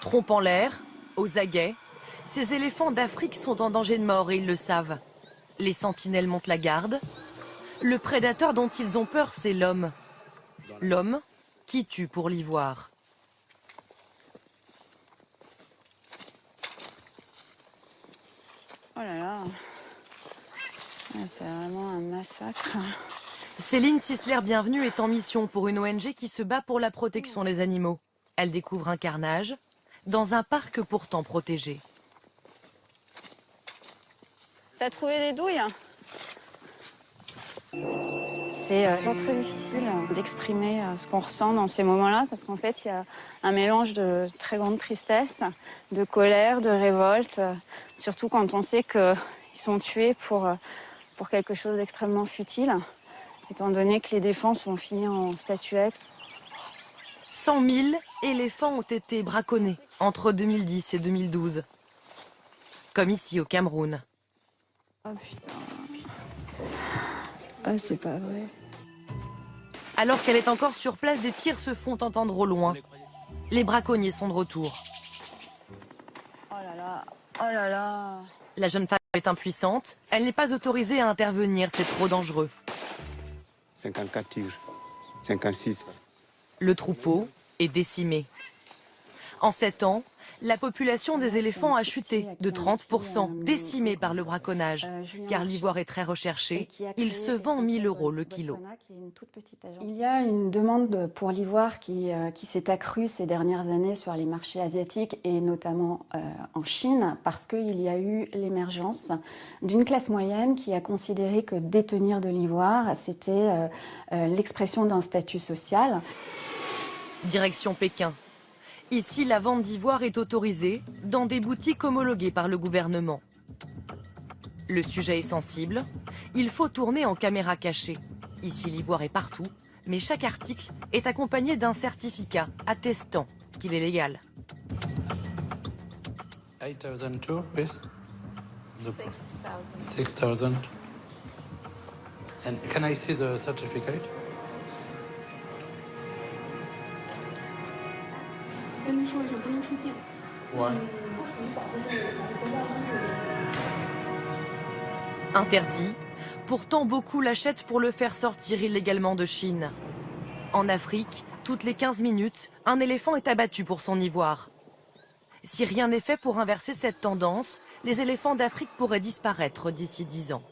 Trompe en l'air, aux aguets, ces éléphants d'Afrique sont en danger de mort et ils le savent. Les sentinelles montent la garde. Le prédateur dont ils ont peur, c'est l'homme. L'homme qui tue pour l'ivoire. Oh là là, c'est vraiment un massacre. Céline Sisler-Bienvenue est en mission pour une ONG qui se bat pour la protection des animaux. Elle découvre un carnage dans un parc pourtant protégé. T'as trouvé des douilles? C'est toujours très difficile d'exprimer ce qu'on ressent dans ces moments-là parce qu'en fait, il y a un mélange de très grande tristesse, de colère, de révolte, surtout quand on sait qu'ils sont tués pour quelque chose d'extrêmement futile, étant donné que les défenses vont finir en statuettes. 100 000 éléphants ont été braconnés entre 2010 et 2012, comme ici au Cameroun. Oh putain. Ah, c'est pas vrai. Alors qu'elle est encore sur place, des tirs se font entendre au loin. Les braconniers sont de retour. Oh là là, oh là là. La jeune femme est impuissante. Elle n'est pas autorisée à intervenir, c'est trop dangereux. 54 tirs, 56. Le troupeau est décimé. En 7 ans, la population des éléphants a chuté de 30%, décimée par le braconnage. Car l'ivoire est très recherché, il se vend 1 000 € le kilo. Il y a une demande pour l'ivoire qui s'est accrue ces dernières années sur les marchés asiatiques et notamment en Chine parce qu'il y a eu l'émergence d'une classe moyenne qui a considéré que détenir de l'ivoire, c'était l'expression d'un statut social. Direction Pékin. Ici, la vente d'ivoire est autorisée dans des boutiques homologuées par le gouvernement. Le sujet est sensible. Il faut tourner en caméra cachée. Ici, l'ivoire est partout, mais chaque article est accompagné d'un certificat attestant qu'il est légal. 8,002, please. 6,000. And can I see the certificate? Why? Interdit. Pourtant, beaucoup l'achètent pour le faire sortir illégalement de Chine. En Afrique, toutes les 15 minutes, un éléphant est abattu pour son ivoire. Si rien n'est fait pour inverser cette tendance, les éléphants d'Afrique pourraient disparaître d'ici 10 ans.